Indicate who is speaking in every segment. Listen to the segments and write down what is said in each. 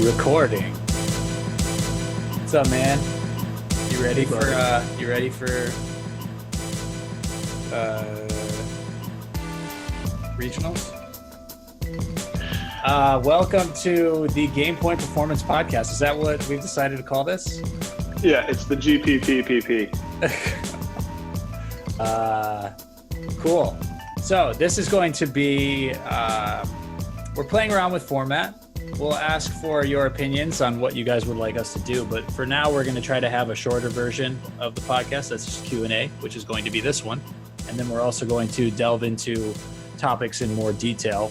Speaker 1: Recording. What's up, man? You ready for regionals? Welcome to the Game Point Performance Podcast. Is that what we've decided to call this?
Speaker 2: Yeah, it's the GPP.
Speaker 1: Cool. So this is going to be, we're playing around with format. We'll ask for your opinions on what you guys would like us to do. But for now, we're going to try to have a shorter version of the podcast. That's just Q&A, which is going to be this one. And then we're also going to delve into topics in more detail,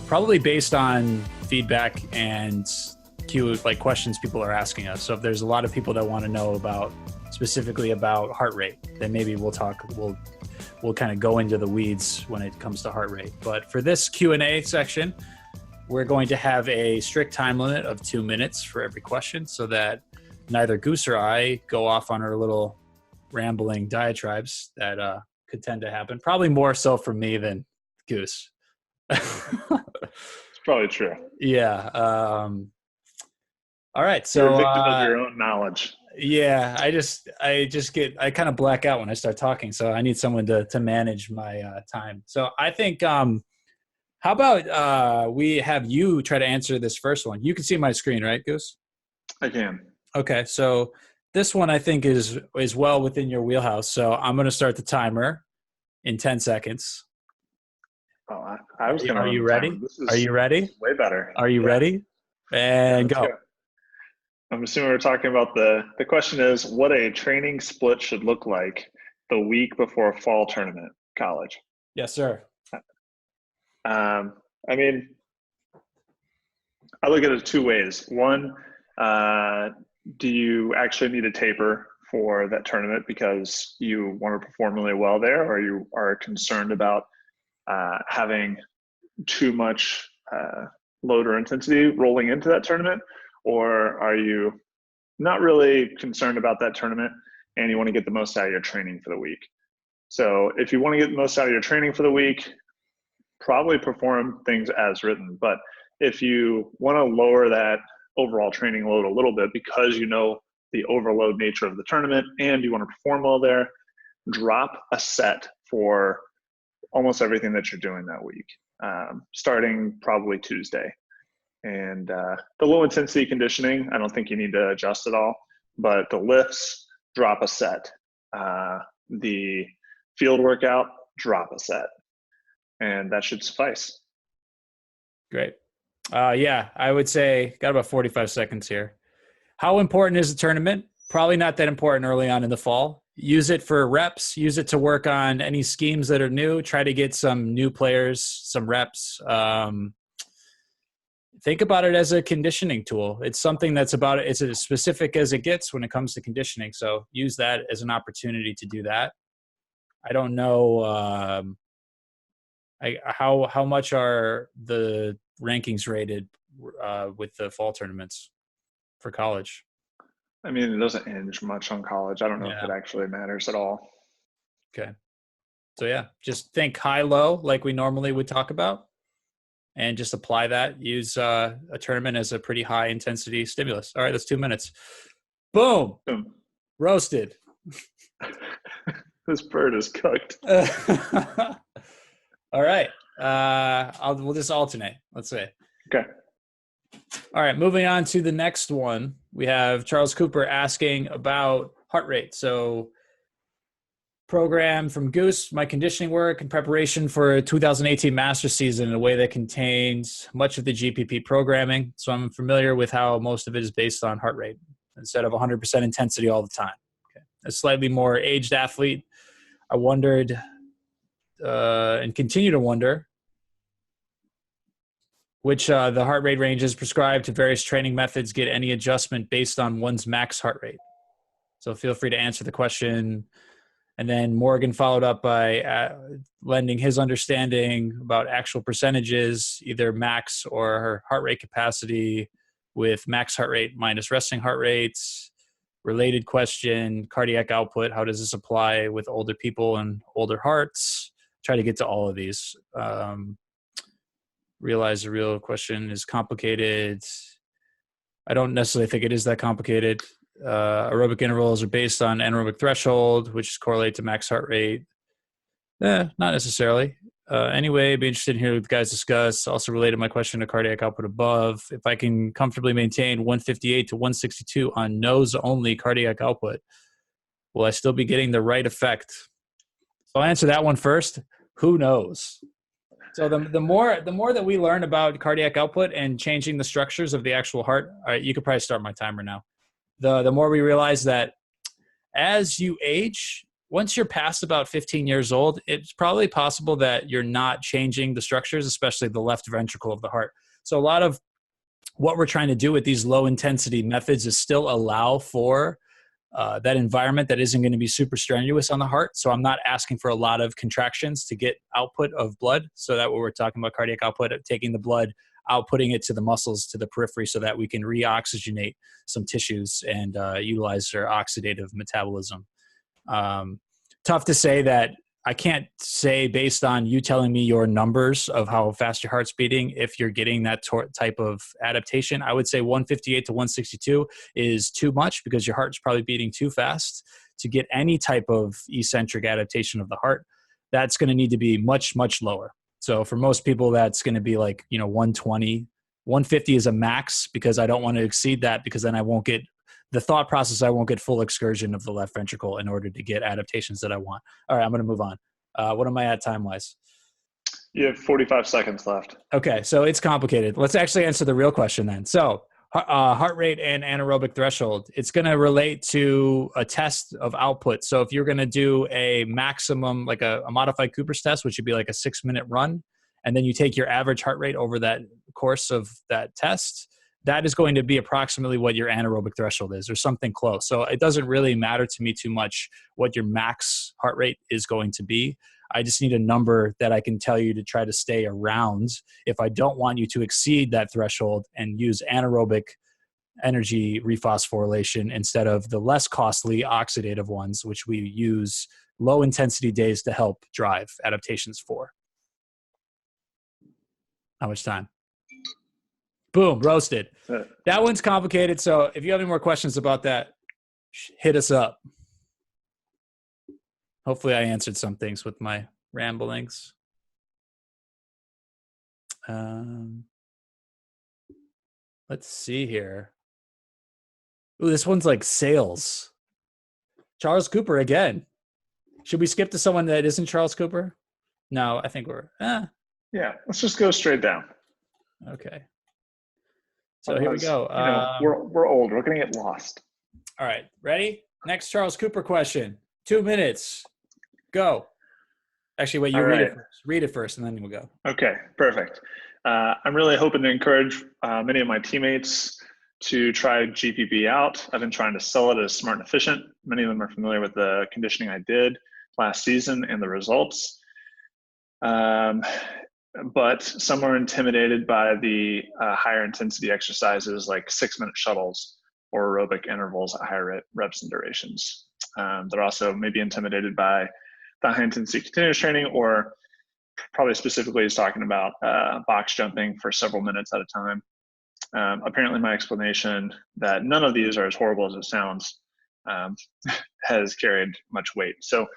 Speaker 1: probably based on feedback and questions people are asking us. So if there's a lot of people that want to know specifically about heart rate, then maybe we'll kind of go into the weeds when it comes to heart rate. But for this Q&A section, we're going to have a strict time limit of 2 minutes for every question so that neither Goose or I go off on our little rambling diatribes that could tend to happen. Probably more so for me than Goose.
Speaker 2: It's probably true.
Speaker 1: Yeah. All right. So
Speaker 2: you're a victim of your own knowledge.
Speaker 1: Yeah, I kind of black out when I start talking, so I need someone to manage my time. So I think, how about we have you try to answer this first one? You can see my screen, right, Goose?
Speaker 2: I can.
Speaker 1: Okay, so this one I think is well within your wheelhouse. So I'm going to start the timer in 10 seconds.
Speaker 2: Oh, I was going to.
Speaker 1: Are you ready? Are you ready?
Speaker 2: Way better.
Speaker 1: Are you ready? And go.
Speaker 2: I'm assuming we're talking about the question is what a training split should look like the week before a fall tournament, college.
Speaker 1: Yes, sir.
Speaker 2: I mean, I look at it two ways. One, do you actually need a taper for that tournament because you want to perform really well there, or you are concerned about having too much load or intensity rolling into that tournament? Or are you not really concerned about that tournament and you want to get the most out of your training for the week? So if you want to get the most out of your training for the week, probably perform things as written. But if you want to lower that overall training load a little bit because you know the overload nature of the tournament and you want to perform well there, drop a set for almost everything that you're doing that week, starting probably Tuesday. And the low intensity conditioning, I don't think you need to adjust at all, but the lifts, drop a set. The field workout, drop a set. And that should suffice.
Speaker 1: Great. Yeah, I would say got about 45 seconds here. How important is the tournament? Probably not that important early on in the fall. Use it for reps. Use it to work on any schemes that are new. Try to get some new players, some reps. Think about it as a conditioning tool. It's something it's as specific as it gets when it comes to conditioning. So use that as an opportunity to do that. I don't know how much are the rankings rated with the fall tournaments for college?
Speaker 2: I mean, it doesn't hinge much on college. I don't know if it actually matters at all.
Speaker 1: Okay. So yeah, just think high-low like we normally would talk about. And just apply that. Use a tournament as a pretty high intensity stimulus. All right, that's 2 minutes. Boom.
Speaker 2: Boom.
Speaker 1: Roasted.
Speaker 2: This bird is cooked.
Speaker 1: All right. We'll just alternate. Let's see.
Speaker 2: Okay.
Speaker 1: All right, moving on to the next one. We have Charles Cooper asking about heart rate. So program from Goose, my conditioning work in preparation for a 2018 Masters season in a way that contains much of the GPP programming. So I'm familiar with how most of it is based on heart rate instead of 100% intensity all the time. Okay. A slightly more aged athlete, I wondered and continue to wonder which the heart rate ranges prescribed to various training methods get any adjustment based on one's max heart rate. So feel free to answer the question. And then Morgan followed up by lending his understanding about actual percentages, either max or her heart rate capacity with max heart rate minus resting heart rates. Related question, cardiac output, how does this apply with older people and older hearts? Try to get to all of these. Realize the real question is complicated. I don't necessarily think it is that complicated. Aerobic intervals are based on anaerobic threshold, which is correlated to max heart rate. Not necessarily. Anyway, be interested in hearing what the guys discuss. Also related my question to cardiac output above. If I can comfortably maintain 158 to 162 on nose-only cardiac output, will I still be getting the right effect? So I'll answer that one first. Who knows? So the more that we learn about cardiac output and changing the structures of the actual heart, all right, you could probably start my timer now. The more we realize that as you age, once you're past about 15 years old, it's probably possible that you're not changing the structures, especially the left ventricle of the heart. So a lot of what we're trying to do with these low intensity methods is still allow for that environment that isn't going to be super strenuous on the heart. So I'm not asking for a lot of contractions to get output of blood. So that when we're talking about cardiac output, taking the blood, outputting it to the muscles, to the periphery, so that we can reoxygenate some tissues and utilize their oxidative metabolism. Tough to say that. I can't say based on you telling me your numbers of how fast your heart's beating if you're getting that type of adaptation. I would say 158 to 162 is too much because your heart's probably beating too fast to get any type of eccentric adaptation of the heart. That's going to need to be much, much lower. So for most people, that's going to be like, 120, 150 is a max because I don't want to exceed that because then I won't get the thought process. I won't get full excursion of the left ventricle in order to get adaptations that I want. All right, I'm going to move on. What am I at time-wise?
Speaker 2: You have 45 seconds left.
Speaker 1: Okay, so it's complicated. Let's actually answer the real question then. So heart rate and anaerobic threshold, it's going to relate to a test of output. So if you're going to do a maximum, like a modified Cooper's test, which would be like a 6-minute run, and then you take your average heart rate over that course of that test, that is going to be approximately what your anaerobic threshold is or something close. So it doesn't really matter to me too much what your max heart rate is going to be. I just need a number that I can tell you to try to stay around if I don't want you to exceed that threshold and use anaerobic energy rephosphorylation instead of the less costly oxidative ones, which we use low intensity days to help drive adaptations for. How much time? Boom, roasted. That one's complicated. So if you have any more questions about that, hit us up. Hopefully I answered some things with my ramblings. Let's see here. Ooh, this one's like sales. Charles Cooper again. Should we skip to someone that isn't Charles Cooper? No, I think we're...
Speaker 2: Yeah, let's just go straight down.
Speaker 1: Okay. So here we go.
Speaker 2: We're old. We're going to get lost.
Speaker 1: All right. Ready? Next Charles Cooper question. 2 minutes. Go. Actually, wait, you read it first. Read it first, and then we'll go.
Speaker 2: Okay, perfect. I'm really hoping to encourage many of my teammates to try GPP out. I've been trying to sell it as smart and efficient. Many of them are familiar with the conditioning I did last season and the results. But some are intimidated by the higher intensity exercises like 6-minute shuttles or aerobic intervals at higher reps and durations. They're also maybe intimidated by the high intensity continuous training, or probably specifically is talking about box jumping for several minutes at a time. Apparently my explanation that none of these are as horrible as it sounds has carried much weight. So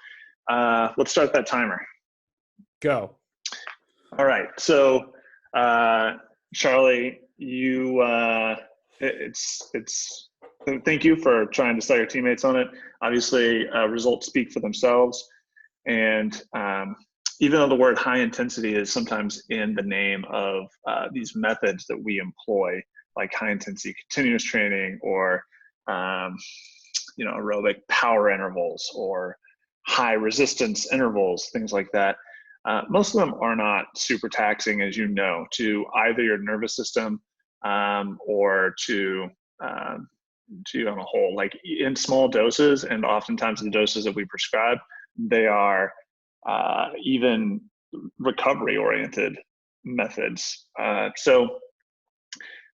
Speaker 2: let's start that timer.
Speaker 1: Go.
Speaker 2: All right. So Charlie, you thank you for trying to sell your teammates on it. Obviously, results speak for themselves. And even though the word high intensity is sometimes in the name of these methods that we employ, like high intensity continuous training or aerobic power intervals or high resistance intervals, things like that, most of them are not super taxing, as you know, to either your nervous system or to you on a whole. Like in small doses, and oftentimes the doses that we prescribe, they are even recovery-oriented methods. So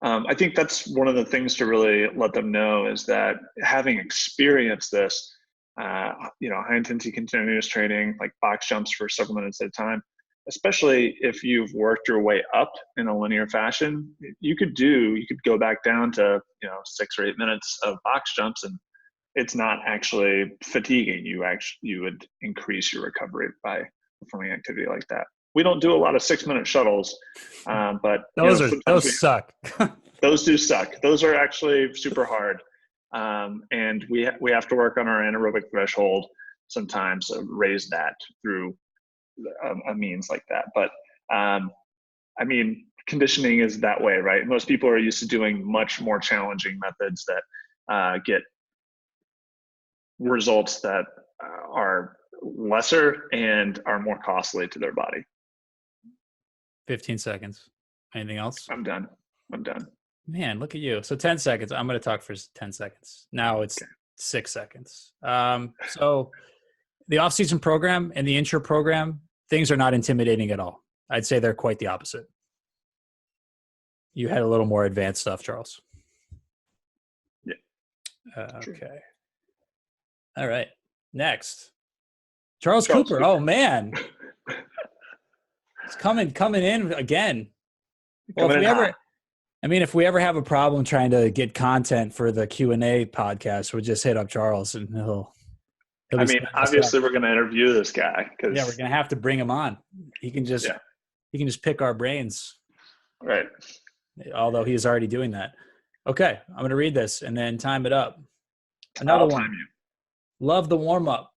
Speaker 2: I think that's one of the things to really let them know is that having experienced this, high intensity continuous training, like box jumps for several minutes at a time, especially if you've worked your way up in a linear fashion, you could go back down to, 6 or 8 minutes of box jumps, and it's not actually fatiguing. You would increase your recovery by performing activity like that. We don't do a lot of 6-minute shuttles, but
Speaker 1: those suck.
Speaker 2: Those do suck. Those are actually super hard. And we have to work on our anaerobic threshold sometimes, raise that through a means like that. But conditioning is that way, right? Most people are used to doing much more challenging methods that get results that are lesser and are more costly to their body.
Speaker 1: 15 seconds. Anything else?
Speaker 2: I'm done.
Speaker 1: Man, look at you. So 10 seconds. I'm going to talk for 10 seconds. Now it's 6 seconds. So the off-season program and the intro program, things are not intimidating at all. I'd say they're quite the opposite. You had a little more advanced stuff, Charles.
Speaker 2: Yeah.
Speaker 1: Okay. All right. Next. Charles Cooper. Oh, man. It's coming in again. Well, if we ever have a problem trying to get content for the QnA podcast, we'll just hit up Charles and he'll
Speaker 2: obviously we're going to interview this guy.
Speaker 1: We're going to have to bring him on. He can just pick our brains.
Speaker 2: Right.
Speaker 1: Although he is already doing that. Okay. I'm going to read this and then time it up. Another one. Love the warm up.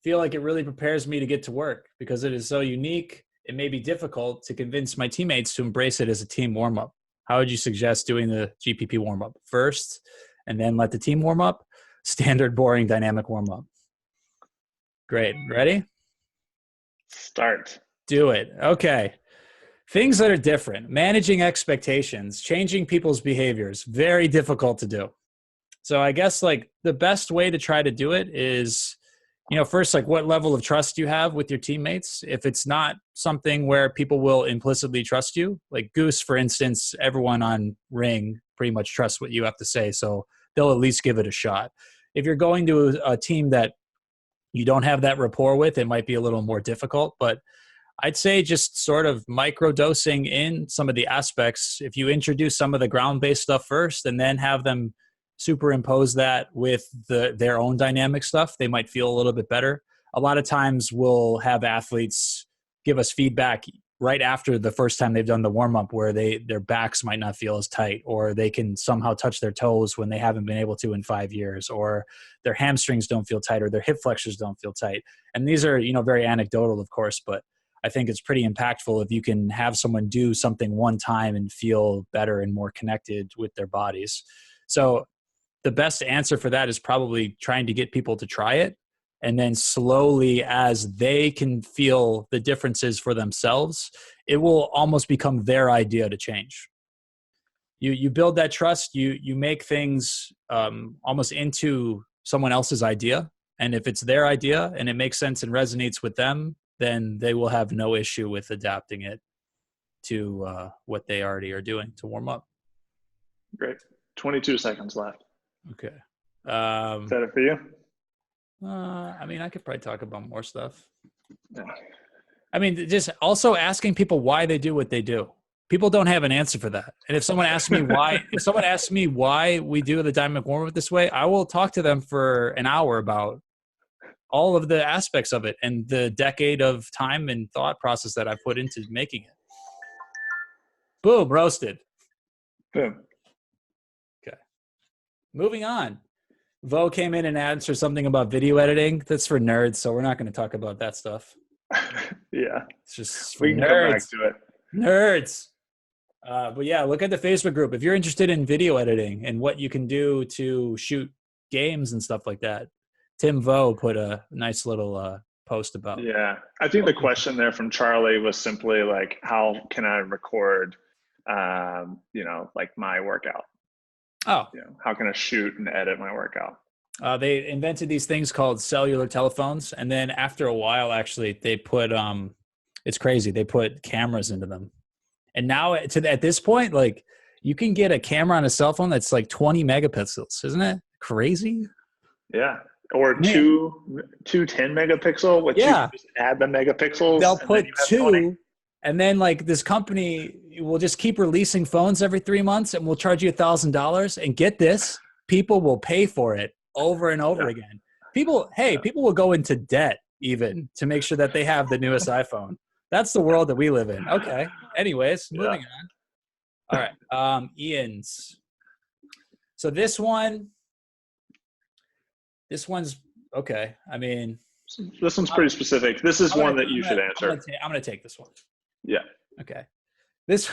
Speaker 1: Feel like it really prepares me to get to work because it is so unique. It may be difficult to convince my teammates to embrace it as a team warm up. How would you suggest doing the GPP warm up first and then let the team warm up? Standard, boring, dynamic warm up. Great. Ready?
Speaker 2: Start.
Speaker 1: Do it. Okay. Things that are different. Managing expectations, changing people's behaviors. Very difficult to do. So I guess the best way to try to do it is, first, what level of trust you have with your teammates. If it's not something where people will implicitly trust you, like Goose, for instance, everyone on Ring pretty much trusts what you have to say. So they'll at least give it a shot. If you're going to a team that you don't have that rapport with, it might be a little more difficult, but I'd say just sort of microdosing in some of the aspects. If you introduce some of the ground-based stuff first and then have them superimpose that with their own dynamic stuff, they might feel a little bit better. A lot of times we'll have athletes give us feedback right after the first time they've done the warm-up where their backs might not feel as tight, or they can somehow touch their toes when they haven't been able to in 5 years, or their hamstrings don't feel tight, or their hip flexors don't feel tight. And these are, very anecdotal, of course, but I think it's pretty impactful if you can have someone do something one time and feel better and more connected with their bodies. So the best answer for that is probably trying to get people to try it. And then slowly, as they can feel the differences for themselves, it will almost become their idea to change. You build that trust, you make things almost into someone else's idea. And if it's their idea and it makes sense and resonates with them, then they will have no issue with adapting it to what they already are doing to warm up.
Speaker 2: Great. 22 seconds left.
Speaker 1: Okay.
Speaker 2: Is that it for you?
Speaker 1: I could probably talk about more stuff.
Speaker 2: Yeah.
Speaker 1: Just also asking people why they do what they do. People don't have an answer for that. And if someone asks me why we do the dynamic warm up this way, I will talk to them for an hour about all of the aspects of it and the decade of time and thought process that I put into making it. Boom, roasted.
Speaker 2: Boom.
Speaker 1: Okay. Moving on. Vo came in and answered something about video editing. That's for nerds, so we're not going to talk about that stuff.
Speaker 2: Yeah.
Speaker 1: It's just for
Speaker 2: we can
Speaker 1: nerds.
Speaker 2: come back to it.
Speaker 1: Nerds. But yeah, look at the Facebook group. If you're interested in video editing and what you can do to shoot games and stuff like that, Tim Vo put a nice little post about.
Speaker 2: Yeah. I think the question there from Charlie was simply how can I record, my workout?
Speaker 1: Oh.
Speaker 2: How can I shoot and edit my workout?
Speaker 1: They invented these things called cellular telephones. And then after a while, actually, they put, it's crazy. They put cameras into them. And now at this point, you can get a camera on a cell phone that's 20 megapixels. Isn't it crazy?
Speaker 2: Yeah. Or two 10 megapixel, which you can just add the megapixels.
Speaker 1: They'll put And then like this company will just keep releasing phones every 3 months and we'll charge you $1,000. And get this, people will pay for it over and over again. People will go into debt even to make sure that they have the newest iPhone. That's the world that we live in. Okay. Anyways, moving on. All right. Ian's. So this one's okay. I mean,
Speaker 2: this one's pretty specific. This is one that you should answer.
Speaker 1: I'm going to take this one.
Speaker 2: Yeah.
Speaker 1: Okay. This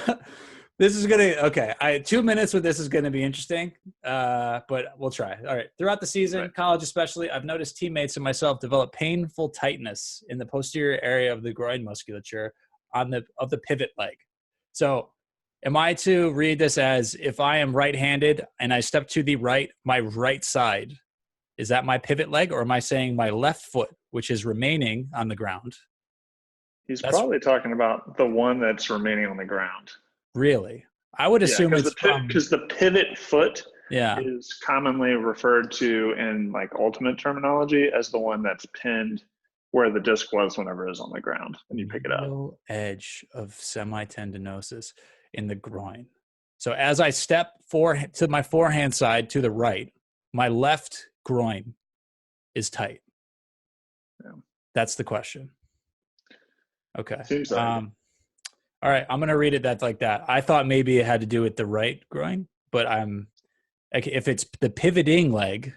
Speaker 1: is going to, okay. 2 minutes with this is going to be interesting, but we'll try. All right. Throughout the season, college especially, I've noticed teammates and myself develop painful tightness in the posterior area of the groin musculature of the pivot leg. So am I to read this as if I am right-handed and I step to the right, my right side, is that my pivot leg, or am I saying my left foot, which is remaining on the ground?
Speaker 2: That's probably talking about the one that's remaining on the ground.
Speaker 1: Really? I would assume it's
Speaker 2: because the pivot foot
Speaker 1: Yeah.
Speaker 2: is commonly referred to in like ultimate terminology as the one that's pinned where the disc was whenever it was on the ground and you pick it up.
Speaker 1: Edge of semitendinosis in the groin. So as I step to my forehand side to the right, my left groin is tight.
Speaker 2: Yeah.
Speaker 1: That's the question. Okay.
Speaker 2: Seems like
Speaker 1: all right, I'm going to read it like that. I thought maybe it had to do with the right groin, but if it's the pivoting leg,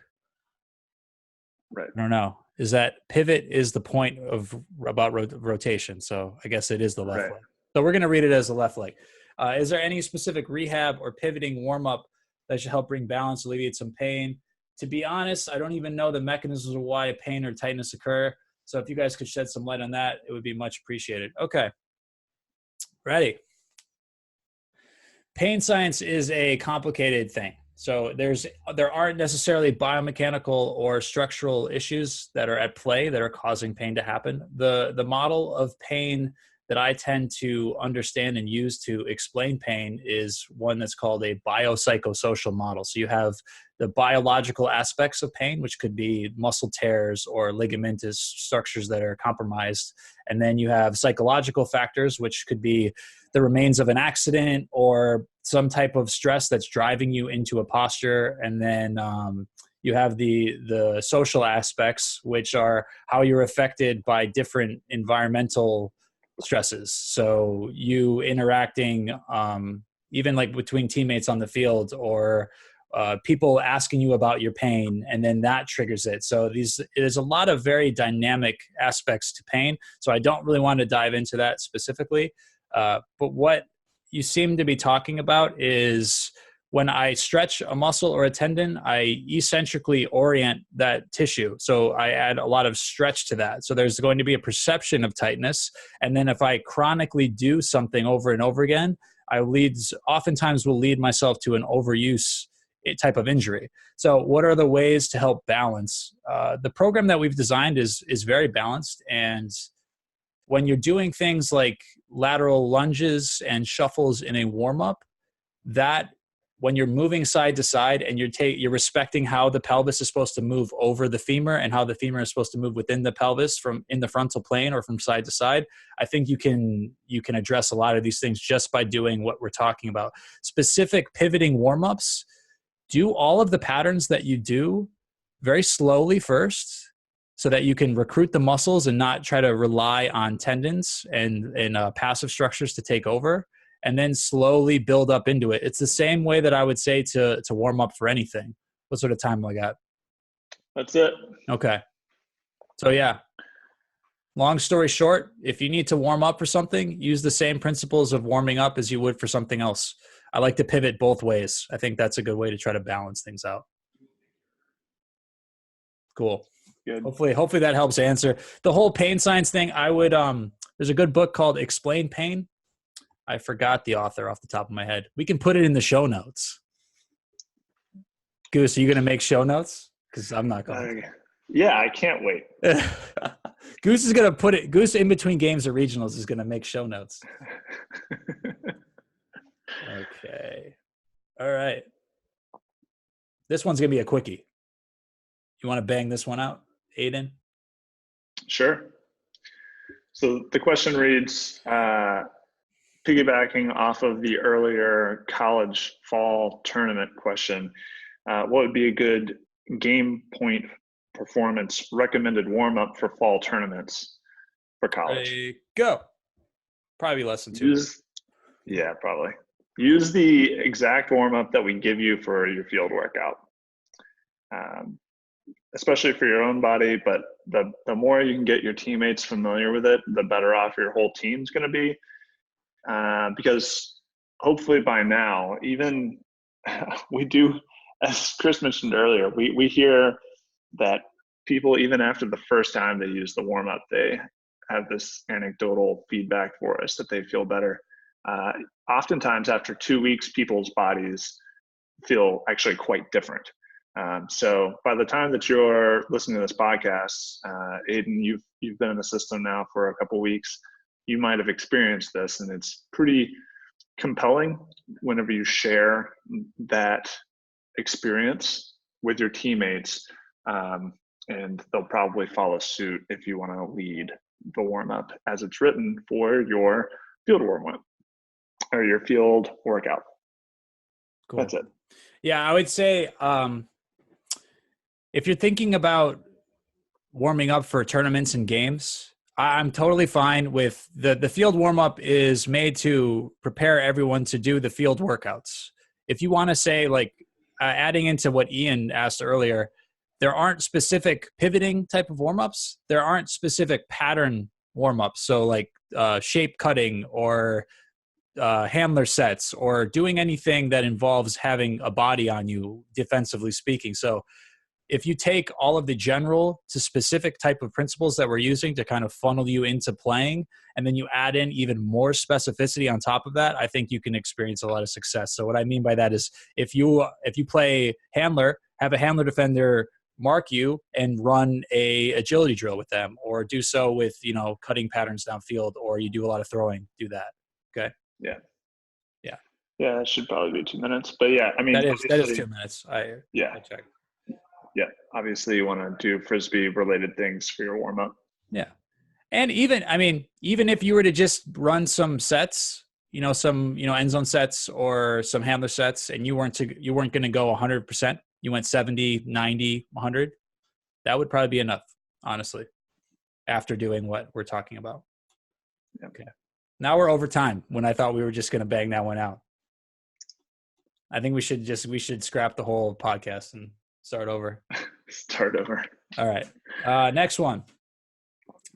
Speaker 2: right.
Speaker 1: I don't know. Is that pivot is the point of about rotation. So I guess it is the left leg. So we're going to read it as the left leg. Is there any specific rehab or pivoting warm-up that should help bring balance, alleviate some pain? To be honest, I don't even know the mechanisms of why pain or tightness occur. So if you guys could shed some light on that, it would be much appreciated. Okay. Ready. Pain science is a complicated thing. So there aren't necessarily biomechanical or structural issues that are at play that are causing pain to happen. The model of pain that I tend to understand and use to explain pain is one that's called a biopsychosocial model. So you have the biological aspects of pain, which could be muscle tears or ligamentous structures that are compromised. And then you have psychological factors, which could be the remains of an accident or some type of stress that's driving you into a posture. And then you have the social aspects, which are how you're affected by different environmental stresses. So you interacting even like between teammates on the field or people asking you about your pain, and then that triggers it. So there's a lot of very dynamic aspects to pain. So I don't really want to dive into that specifically. But what you seem to be talking about is when I stretch a muscle or a tendon, I eccentrically orient that tissue. So I add a lot of stretch to that. So there's going to be a perception of tightness. And then if I chronically do something over and over again, oftentimes will lead myself to an overuse type of injury. So what are the ways to help balance? The program that we've designed is very balanced. And when you're doing things like lateral lunges and shuffles in a warm-up, that when you're moving side to side and you're respecting how the pelvis is supposed to move over the femur and how the femur is supposed to move within the pelvis from in the frontal plane or from side to side, I think you can address a lot of these things just by doing what we're talking about. Specific pivoting warm-ups, do all of the patterns that you do very slowly first so that you can recruit the muscles and not try to rely on tendons and passive structures to take over, and then slowly build up into it. It's the same way that I would say to warm up for anything. What sort of time do I got?
Speaker 2: That's it.
Speaker 1: Okay. So yeah, long story short, if you need to warm up for something, use the same principles of warming up as you would for something else. I like to pivot both ways. I think that's a good way to try to balance things out. Cool.
Speaker 2: Good.
Speaker 1: Hopefully that helps answer the whole pain science thing. I would, there's a good book called Explain Pain. I forgot the author off the top of my head. We can put it in the show notes. Goose, are you going to make show notes? Because I'm not going to.
Speaker 2: Yeah, I can't wait.
Speaker 1: Goose is going to put it. Goose in between games or regionals is going to make show notes. Okay. All right. This one's going to be a quickie. You want to bang this one out, Aiden?
Speaker 2: Sure. So the question reads, piggybacking off of the earlier college fall tournament question, what would be a good game point performance recommended warm up for fall tournaments for college?
Speaker 1: Ready, go. Probably less than 2 minutes.
Speaker 2: Yeah, probably. Use the exact warm up that we give you for your field workout, especially for your own body. But the more you can get your teammates familiar with it, the better off your whole team's going to be. Because hopefully by now, even we do, as Chris mentioned earlier, we hear that people, even after the first time they use the warm up, they have this anecdotal feedback for us that they feel better. Oftentimes after 2 weeks, people's bodies feel actually quite different. So by the time that you're listening to this podcast, Aiden, you've been in the system now for a couple of weeks. You might have experienced this, and it's pretty compelling whenever you share that experience with your teammates, and they'll probably follow suit if you want to lead the warm-up as it's written for your field warm-up or your field workout.
Speaker 1: Cool.
Speaker 2: That's it.
Speaker 1: Yeah, I would say if you're thinking about warming up for tournaments and games, I'm totally fine with the field warm-up is made to prepare everyone to do the field workouts. If you want to say, like, adding into what Ian asked earlier, there aren't specific pivoting type of warm-ups. There aren't specific pattern warm-ups. So like shape cutting or handler sets or doing anything that involves having a body on you, defensively speaking. So if you take all of the general to specific type of principles that we're using to kind of funnel you into playing, and then you add in even more specificity on top of that, I think you can experience a lot of success. So what I mean by that is if you play handler, have a handler defender mark you and run a agility drill with them, or do so with, cutting patterns downfield, or you do a lot of throwing, do that. Okay.
Speaker 2: Yeah.
Speaker 1: Yeah.
Speaker 2: Yeah. It should probably be 2 minutes, but yeah, I mean,
Speaker 1: that is 2 minutes. I checked.
Speaker 2: Yeah, obviously you want to do Frisbee related things for your warm up.
Speaker 1: Yeah. And even if you were to just run some sets, some, end zone sets or some handler sets, and you weren't going to go 100%, you went 70, 90, 100, that would probably be enough, honestly, after doing what we're talking about.
Speaker 2: Yeah.
Speaker 1: Okay. Now we're over time when I thought we were just going to bang that one out. I think we should scrap the whole podcast and start over.
Speaker 2: Start over.
Speaker 1: All right. Next one.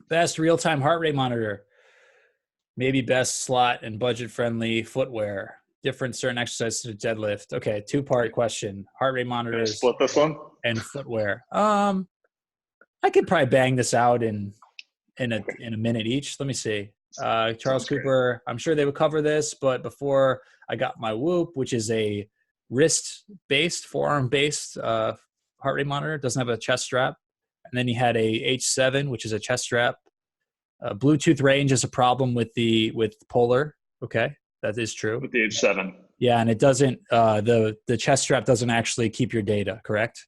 Speaker 1: Best real-time heart rate monitor. Maybe best slot and budget-friendly footwear. Different certain exercises to deadlift. Okay, 2-part question. Heart rate monitors.
Speaker 2: Split this one?
Speaker 1: And footwear. I could probably bang this out in a minute each. Let me see. Charles Cooper, I'm sure they would cover this, but before I got my Whoop, which is a wrist-based, forearm-based heart rate monitor. It doesn't have a chest strap. And then he had a H7, which is a chest strap. Bluetooth range is a problem with Polar. Okay, that is true.
Speaker 2: With the H7.
Speaker 1: Yeah, and it doesn't. The chest strap doesn't actually keep your data, correct?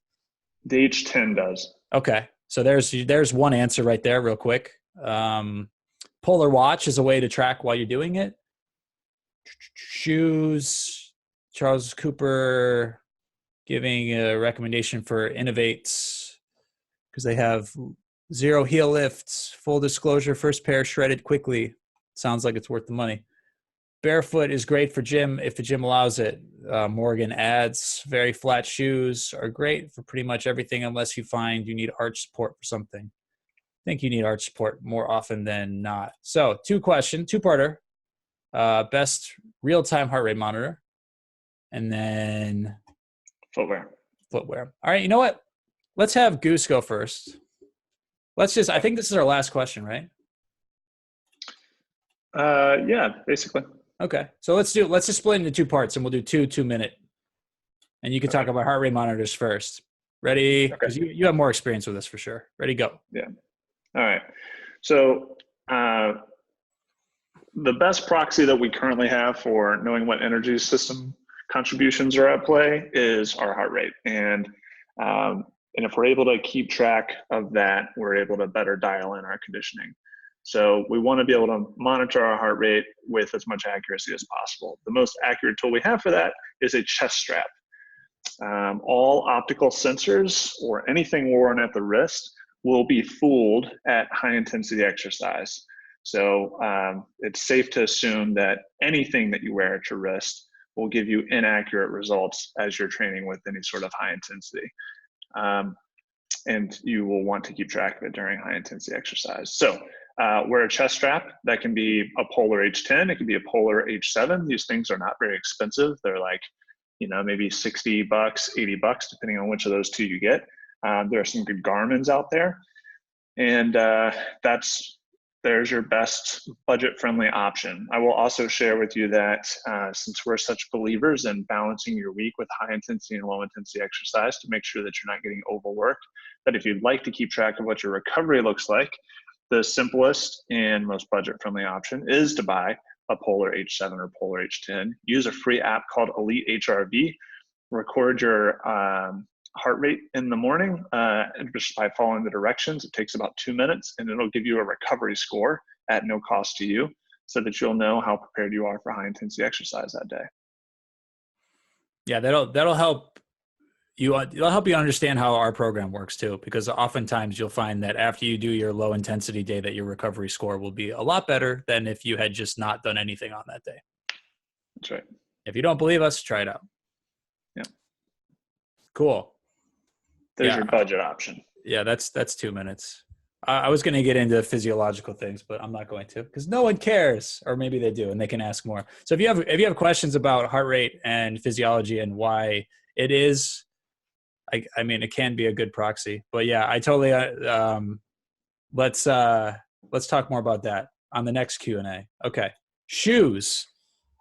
Speaker 2: The H10 does.
Speaker 1: Okay, so there's one answer right there, real quick. Polar watch is a way to track while you're doing it. Shoes. Charles Cooper giving a recommendation for Innovates because they have 0 heel lifts, full disclosure, first pair shredded quickly. Sounds like it's worth the money. Barefoot is great for gym if the gym allows it. Morgan adds very flat shoes are great for pretty much everything unless you find you need arch support for something. I think you need arch support more often than not. So 2-parter. Best real-time heart rate monitor. And then
Speaker 2: footwear.
Speaker 1: All right, you know what? Let's have Goose go first. I think this is our last question, right?
Speaker 2: Yeah, basically.
Speaker 1: Okay. So let's just split into 2 parts, and we'll do 2-minute. And you can talk about heart rate monitors first. Ready? Because you have more experience with this for sure. Ready, go.
Speaker 2: Yeah. All right. So the best proxy that we currently have for knowing what energy system contributions are at play is our heart rate. And if we're able to keep track of that, we're able to better dial in our conditioning. So we want to be able to monitor our heart rate with as much accuracy as possible. The most accurate tool we have for that is a chest strap. All optical sensors or anything worn at the wrist will be fooled at high intensity exercise. So it's safe to assume that anything that you wear at your wrist will give you inaccurate results as you're training with any sort of high intensity. And you will want to keep track of it during high intensity exercise. So wear a chest strap. That can be a Polar H10. It can be a Polar H7. These things are not very expensive. They're like, maybe $60, $80, depending on which of those two you get. There are some good Garmin's out there. And there's your best budget-friendly option. I will also share with you that since we're such believers in balancing your week with high intensity and low intensity exercise to make sure that you're not getting overworked, that if you'd like to keep track of what your recovery looks like, the simplest and most budget-friendly option is to buy a Polar H7 or Polar H10. Use a free app called Elite HRV. Record your heart rate in the morning just by following the directions. It takes about 2 minutes, and it'll give you a recovery score at no cost to you so that you'll know how prepared you are for high intensity exercise that day.
Speaker 1: Yeah, that'll help you. It'll help you understand how our program works too, because oftentimes you'll find that after you do your low intensity day that your recovery score will be a lot better than if you had just not done anything on that day.
Speaker 2: That's right.
Speaker 1: If you don't believe us, try it out.
Speaker 2: Yeah.
Speaker 1: Cool.
Speaker 2: There's your budget option.
Speaker 1: Yeah, that's 2 minutes. I was going to get into physiological things, but I'm not going to because no one cares, or maybe they do, and they can ask more. So if you have questions about heart rate and physiology and why it is, I mean, it can be a good proxy. But yeah, I totally. Let's talk more about that on the next Q&A. Okay, shoes.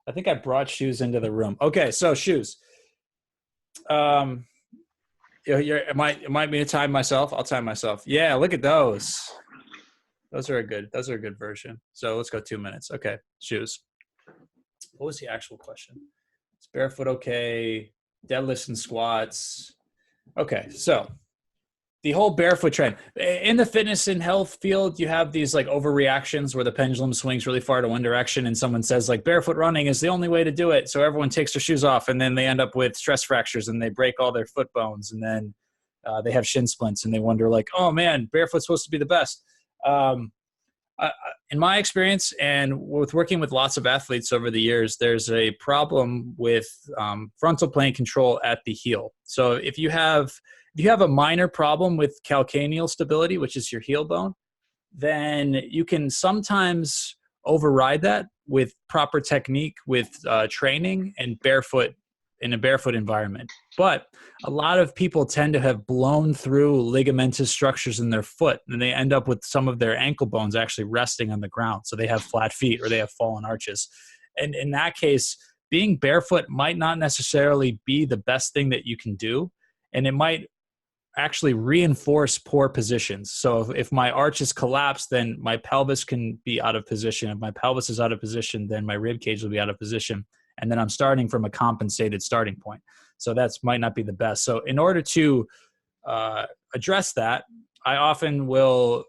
Speaker 1: I think I brought shoes into the room. Okay, so shoes. It might be to time myself. I'll time myself. Yeah, look at those. Those are a good version. So let's go 2 minutes. Okay, shoes. What was the actual question? Is barefoot okay? Deadlifts and squats. Okay, so the whole barefoot trend. In the fitness and health field, you have these like overreactions where the pendulum swings really far to one direction and someone says like barefoot running is the only way to do it. So everyone takes their shoes off and then they end up with stress fractures and they break all their foot bones and then they have shin splints and they wonder like, oh man, barefoot's supposed to be the best. In my experience and with working with lots of athletes over the years, there's a problem with frontal plane control at the heel. So if you have a minor problem with calcaneal stability, which is your heel bone, then you can sometimes override that with proper technique, with training and in a barefoot environment. But a lot of people tend to have blown through ligamentous structures in their foot, and they end up with some of their ankle bones actually resting on the ground. So they have flat feet or they have fallen arches. And in that case, being barefoot might not necessarily be the best thing that you can do. And it might actually reinforce poor positions. So if my arch is collapsed, then my pelvis can be out of position. If my pelvis is out of position, then my rib cage will be out of position. And then I'm starting from a compensated starting point. So that might not be the best. So in order to address that, I often will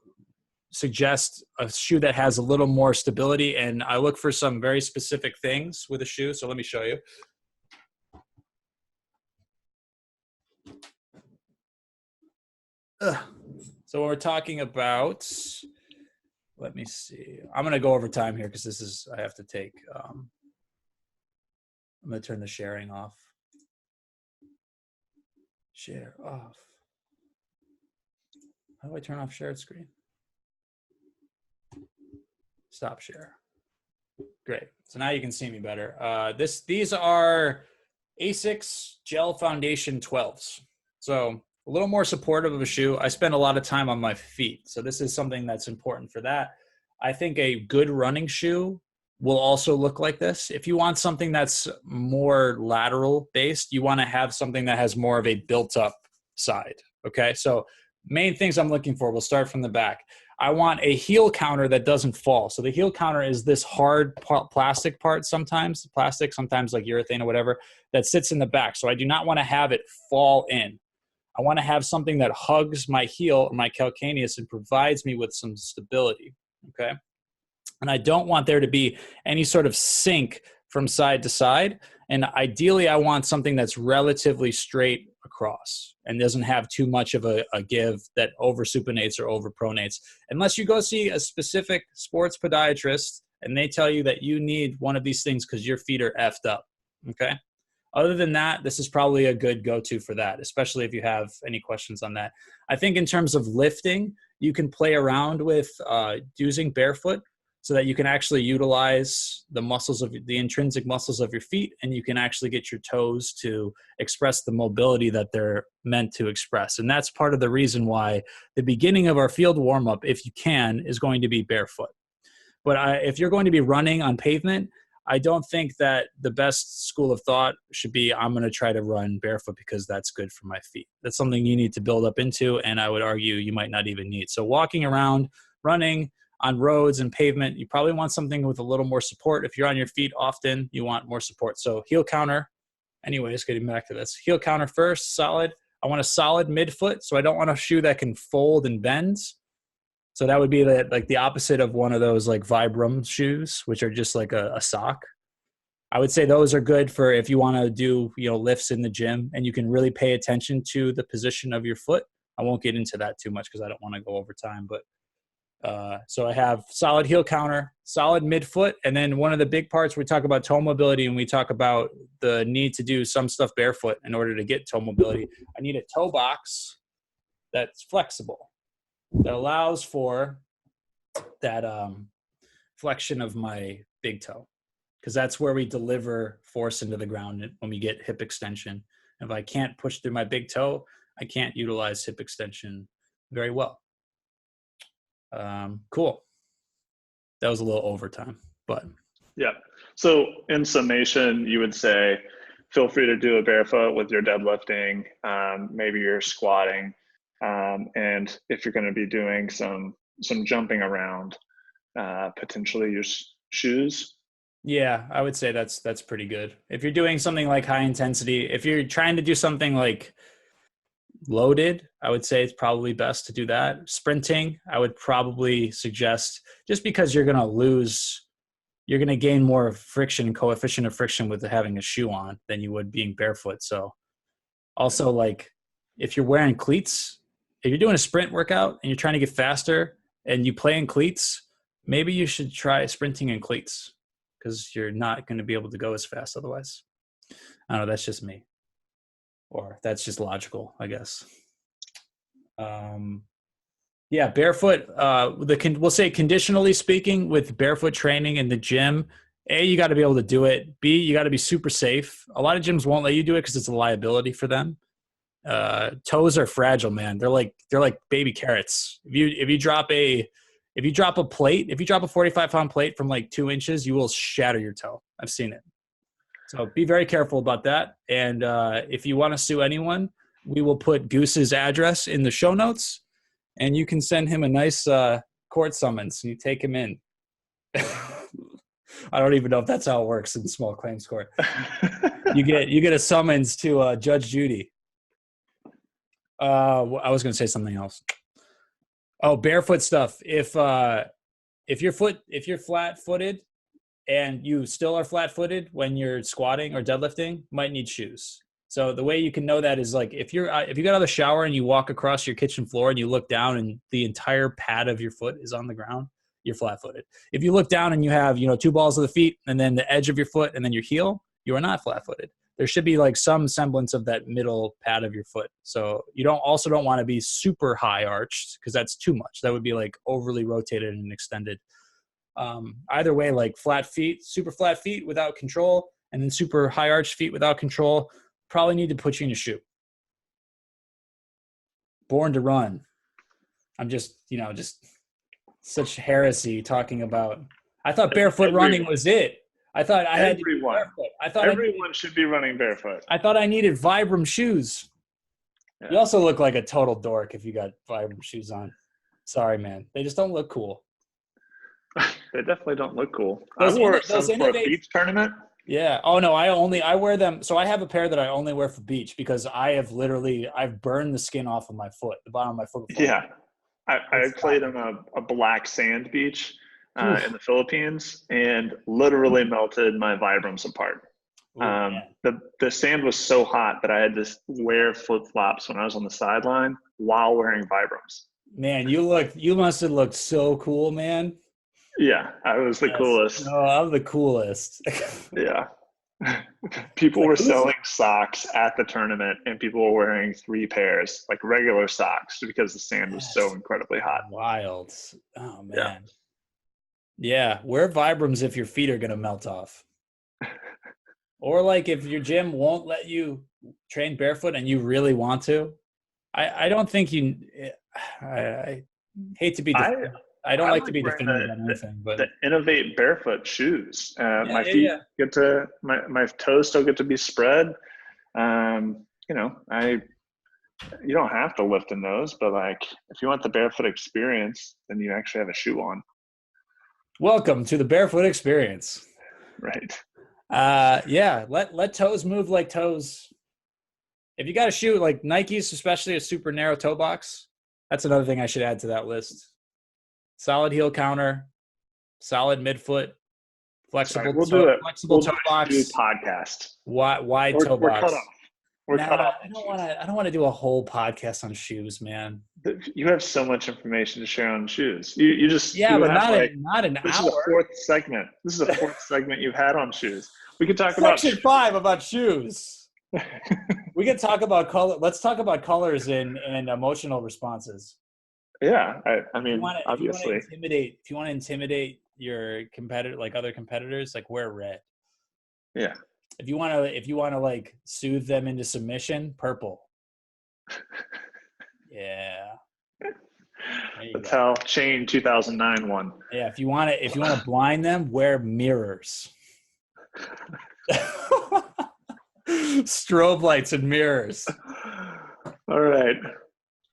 Speaker 1: suggest a shoe that has a little more stability. And I look for some very specific things with a shoe. So let me show you. So when we're talking about, let me see. I'm going to go over time here because I have to take, I'm going to turn the sharing off. Share off. How do I turn off shared screen? Stop share. Great. So now you can see me better. These are ASICS Gel Foundation 12s. So a little more supportive of a shoe. I spend a lot of time on my feet. So this is something that's important for that. I think a good running shoe will also look like this. If you want something that's more lateral based, you want to have something that has more of a built up side. Okay. So main things I'm looking for, we'll start from the back. I want a heel counter that doesn't fall. So the heel counter is this hard plastic part sometimes like urethane or whatever, that sits in the back. So I do not want to have it fall in. I want to have something that hugs my heel or my calcaneus and provides me with some stability. Okay. And I don't want there to be any sort of sink from side to side. And ideally, I want something that's relatively straight across and doesn't have too much of a give that over supinates or over pronates. Unless you go see a specific sports podiatrist and they tell you that you need one of these things because your feet are effed up. Okay. Other than that, this is probably a good go-to for that, especially if you have any questions on that. I think in terms of lifting, you can play around with using barefoot so that you can actually utilize the muscles of the intrinsic muscles of your feet, and you can actually get your toes to express the mobility that they're meant to express. And that's part of the reason why the beginning of our field warm-up, if you can, is going to be barefoot. But if you're going to be running on pavement, I don't think that the best school of thought should be, I'm going to try to run barefoot because that's good for my feet. That's something you need to build up into, and I would argue you might not even need. So walking around, running on roads and pavement, you probably want something with a little more support. If you're on your feet often, you want more support. So heel counter, anyways, getting back to this. Heel counter first, solid. I want a solid midfoot, so I don't want a shoe that can fold and bend. So that would be the opposite of one of those like Vibram shoes, which are just like a sock. I would say those are good for if you want to do, lifts in the gym and you can really pay attention to the position of your foot. I won't get into that too much because I don't want to go over time, but so I have solid heel counter, solid midfoot. And then one of the big parts, we talk about toe mobility and we talk about the need to do some stuff barefoot in order to get toe mobility. I need a toe box that's flexible, that allows for that flexion of my big toe, because that's where we deliver force into the ground when we get hip extension. If I can't push through my big toe, I can't utilize hip extension very well. Cool. That was a little overtime, but.
Speaker 2: Yeah. So in summation, you would say, feel free to do a barefoot with your deadlifting, maybe you're squatting. And if you're going to be doing some jumping around, potentially use shoes.
Speaker 1: Yeah, I would say that's pretty good. If you're doing something like high intensity, if you're trying to do something like loaded, I would say it's probably best to do that. Sprinting, I would probably suggest, just because you're going to gain more friction, coefficient of friction with having a shoe on than you would being barefoot. So also, like, if you're wearing cleats, if you're doing a sprint workout and you're trying to get faster and you play in cleats, maybe you should try sprinting in cleats because you're not going to be able to go as fast otherwise. I don't know. That's just me. Or that's just logical, I guess. Yeah, barefoot, we'll say conditionally speaking, with barefoot training in the gym, A, you got to be able to do it. B, you got to be super safe. A lot of gyms won't let you do it because it's a liability for them. Toes are fragile, man. They're like baby carrots. If you drop a plate, if you drop a 45-pound plate from like 2 inches, you will shatter your toe. I've seen it. So be very careful about that. And if you want to sue anyone, we will put Goose's address in the show notes, and you can send him a nice court summons. You take him in. I don't even know if that's how it works in small claims court. You get a summons to Judge Judy. I was going to say something else. Oh, barefoot stuff. If you're flat-footed and you still are flat-footed when you're squatting or deadlifting, might need shoes. So the way you can know that is like if you get out of the shower and you walk across your kitchen floor and you look down and the entire pad of your foot is on the ground, you're flat-footed. If you look down and you have 2 balls of the feet and then the edge of your foot and then your heel, you are not flat-footed. There should be like some semblance of that middle pad of your foot. So you don't want to be super high arched because that's too much. That would be like overly rotated and extended. Either way, like flat feet, super flat feet without control, and then super high arched feet without control, probably need to put you in a shoe. Born to run. I'm just such heresy talking about. I thought barefoot running was it. I thought I had to be barefoot. I thought
Speaker 2: everyone should be running barefoot.
Speaker 1: I thought I needed Vibram shoes. Yeah. You also look like a total dork if you got Vibram shoes on. Sorry, man. They just don't look cool.
Speaker 2: They definitely don't look cool. I wore some for a beach tournament.
Speaker 1: Yeah. Oh no, I wear them. So I have a pair that I only wear for beach because I've burned the skin off of my foot, the bottom of my foot.
Speaker 2: Yeah. I played on a black sand beach in the Philippines and literally melted my Vibrams apart. The sand was so hot that I had to wear flip-flops when I was on the sideline while wearing Vibrams.
Speaker 1: Man, you must have looked so cool, man.
Speaker 2: Yeah, I was the coolest.
Speaker 1: No, I'm the coolest.
Speaker 2: Yeah. People were selling socks at the tournament and people were wearing 3 pairs, like regular socks, because the sand was so incredibly hot.
Speaker 1: Wild. Oh, man. Yeah. Wear Vibrams if your feet are going to melt off. Or like if your gym won't let you train barefoot and you really want to. I don't think you – I hate to be I don't like to be definitive on anything, but
Speaker 2: the Innovate barefoot shoes. My feet get to my toes still get to be spread. You know, you don't have to lift in those, but like if you want the barefoot experience, then you actually have a shoe on.
Speaker 1: Welcome to the barefoot experience.
Speaker 2: Right.
Speaker 1: Let toes move like toes. If you got a shoe like Nikes, especially a super narrow toe box, that's another thing I should add to that list. Solid heel counter, solid midfoot, flexible toe box.
Speaker 2: Podcast.
Speaker 1: Wide toe box.
Speaker 2: Cut off. We're cut off.
Speaker 1: I don't want to do a whole podcast on shoes, man.
Speaker 2: You have so much information to share on shoes. You just
Speaker 1: but not an
Speaker 2: this
Speaker 1: hour.
Speaker 2: Is a fourth segment. This is a fourth segment you've had on shoes. We could talk
Speaker 1: Section 5 about shoes. We can talk about color. Let's talk about colors and emotional responses.
Speaker 2: Yeah, I mean, obviously,
Speaker 1: if you want to intimidate your competitor, like other competitors, like wear red.
Speaker 2: Yeah.
Speaker 1: If you want to like soothe them into submission, purple. Yeah.
Speaker 2: That's how Chain 2009 won.
Speaker 1: Yeah. If you want to blind them, wear mirrors. Strobe lights and mirrors.
Speaker 2: All right.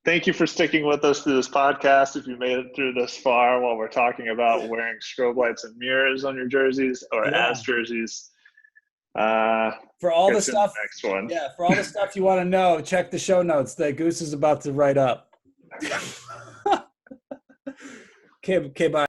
Speaker 2: Thank you for sticking with us through this podcast. If you made it through this far while we're talking about wearing strobe lights and mirrors on your jerseys or as jerseys.
Speaker 1: For all the stuff, for all the stuff you want to know, check the show notes that Goose is about to write up. Okay, bye.